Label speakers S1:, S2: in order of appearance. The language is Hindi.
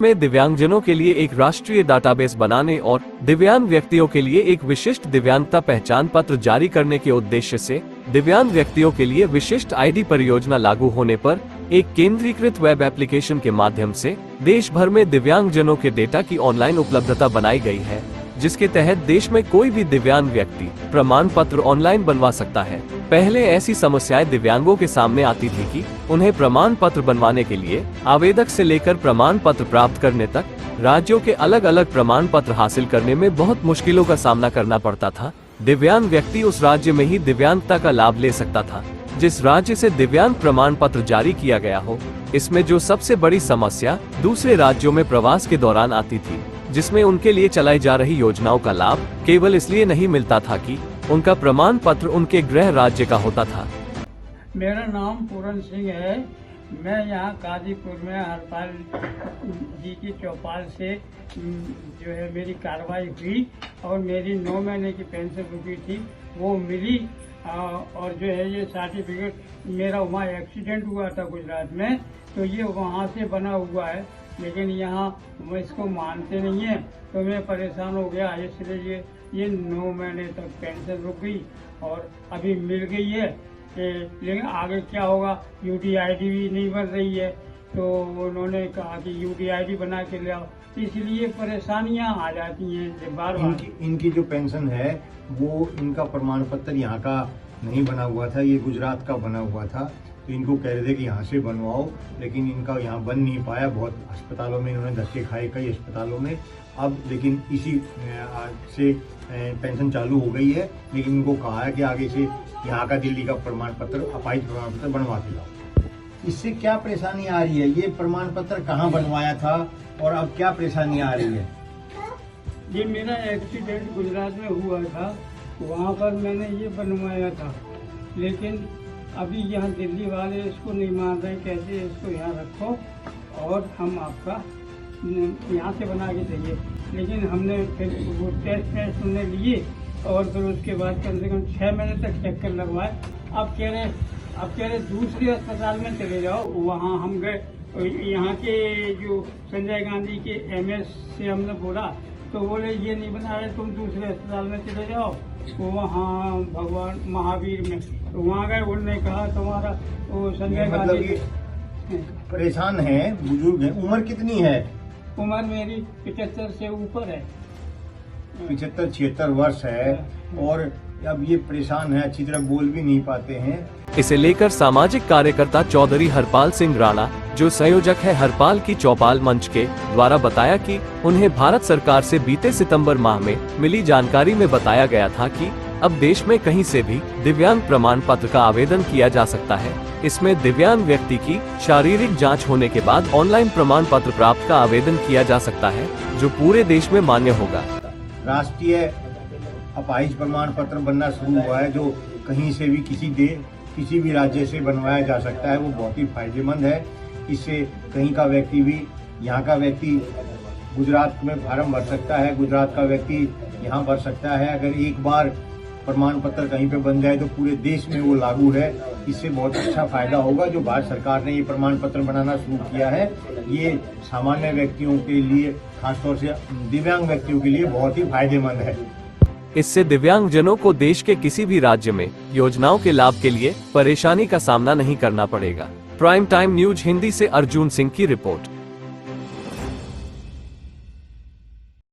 S1: में दिव्यांगजनों के लिए एक राष्ट्रीय डाटाबेस बनाने और दिव्यांग व्यक्तियों के लिए एक विशिष्ट दिव्यांगता पहचान पत्र जारी करने के उद्देश्य से दिव्यांग व्यक्तियों के लिए विशिष्ट आईडी परियोजना लागू होने पर एक केंद्रीकृत वेब एप्लीकेशन के माध्यम से देश भर में दिव्यांगजनों के डेटा की ऑनलाइन उपलब्धता बनाई गई है, जिसके तहत देश में कोई भी दिव्यांग व्यक्ति प्रमाण पत्र ऑनलाइन बनवा सकता है। पहले ऐसी समस्याएं दिव्यांगों के सामने आती थी कि उन्हें प्रमाण पत्र बनवाने के लिए आवेदक से लेकर प्रमाण पत्र प्राप्त करने तक राज्यों के अलग अलग प्रमाण पत्र हासिल करने में बहुत मुश्किलों का सामना करना पड़ता था। दिव्यांग व्यक्ति उस राज्य में ही दिव्यांगता का लाभ ले सकता था जिस राज्य से दिव्यांग प्रमाण पत्र जारी किया गया हो। इसमें जो सबसे बड़ी समस्या दूसरे राज्यों में प्रवास के दौरान आती थी, जिसमें उनके लिए चलाई जा रही योजनाओं का लाभ केवल इसलिए नहीं मिलता था कि उनका प्रमाण पत्र उनके गृह राज्य का होता था।
S2: मेरा नाम पूरन सिंह है। मैं यहाँ काजीपुर में हरपाल जी की चौपाल से जो है मेरी कार्रवाई हुई और मेरी 9 महीने की पेंशन रुकी थी वो मिली। और जो है ये सर्टिफिकेट मेरा वहाँ एक्सीडेंट हुआ था गुजरात में, तो ये वहाँ से बना हुआ है, लेकिन यहाँ वो इसको मानते नहीं है, तो मैं परेशान हो गया। इसलिए ये 9 महीने तक पेंशन रुक गई और अभी मिल गई है। लेकिन आगे क्या होगा, यूडीआईडी भी नहीं बन रही है, तो उन्होंने कहा कि यूडीआईडी बना के ले आओ, इसलिए परेशानियां आ जाती हैं बार बार।
S3: इनकी जो पेंशन है वो इनका प्रमाण पत्र यहाँ का नहीं बना हुआ था, ये गुजरात का बना हुआ था, तो इनको कह रहे थे कि यहाँ से बनवाओ, लेकिन इनका यहाँ बन नहीं पाया। बहुत अस्पतालों में इन्होंने धक्के खाए, कई अस्पतालों में। अब लेकिन इसी से पेंशन चालू हो गई है, लेकिन इनको कहा है कि आगे से यहाँ का दिल्ली का प्रमाण पत्र, अपाहिज प्रमाण पत्र बनवा के लाओ। इससे क्या परेशानी आ रही है? ये प्रमाण पत्र कहाँ बनवाया था और अब क्या परेशानी आ रही है?
S2: ये मेरा एक्सीडेंट गुजरात में हुआ था, वहाँ पर मैंने ये बनवाया था, लेकिन अभी यहाँ दिल्ली वाले इसको नहीं मान रहे, कहते इसको यहाँ रखो और हम आपका यहाँ से बना के देंगे। लेकिन हमने फिर वो टेस्ट हमने लिए और फिर उसके बाद कम से कम 6 महीने तक चक्कर लगवाए। अब कह रहे दूसरे अस्पताल में चले जाओ। वहाँ हम गए, यहाँ के जो संजय गांधी के एमएस से हमने बोला, तो बोले ये नहीं बना रहे, तुम दूसरे अस्पताल में चले जाओ, वहाँ भगवान महावीर में। तो वहाँ गए, उन्होंने कहा तुम्हारा वो संजय गांधी
S3: परेशान है, बुजुर्ग है। उम्र कितनी है?
S2: उम्र मेरी 75 से ऊपर है,
S3: 75-76 वर्ष है, और अब ये परेशान है, अच्छी तरह बोल भी नहीं पाते हैं।
S1: इसे लेकर सामाजिक कार्यकर्ता चौधरी हरपाल सिंह राणा, जो संयोजक है हरपाल की चौपाल मंच के, द्वारा बताया कि उन्हें भारत सरकार से बीते सितंबर माह में मिली जानकारी में बताया गया था कि अब देश में कहीं से भी दिव्यांग प्रमाण पत्र का आवेदन किया जा सकता है। इसमें दिव्यांग व्यक्ति की शारीरिक जांच होने के बाद ऑनलाइन प्रमाण पत्र प्राप्त का आवेदन किया जा सकता है, जो पूरे देश में मान्य होगा।
S3: राष्ट्रीय अपाहिज प्रमाण पत्र बनना शुरू हुआ है, जो कहीं से भी किसी भी राज्य से बनवाया जा सकता है। वो बहुत ही फायदेमंद है। इससे कहीं का व्यक्ति भी, यहाँ का व्यक्ति गुजरात में फार्म भर सकता है, गुजरात का व्यक्ति यहाँ भर सकता है। अगर एक बार प्रमाण पत्र कहीं पे बन जाए तो पूरे देश में वो लागू है। इससे बहुत अच्छा फायदा होगा। जो भारत सरकार ने ये प्रमाण पत्र बनाना शुरू किया है, ये सामान्य व्यक्तियों के लिए, खासतौर से दिव्यांग व्यक्तियों के लिए बहुत ही फायदेमंद है।
S1: इससे दिव्यांगजनों को देश के किसी भी राज्य में योजनाओं के लाभ के लिए परेशानी का सामना नहीं करना पड़ेगा। प्राइम टाइम न्यूज हिंदी से अर्जुन सिंह की रिपोर्ट।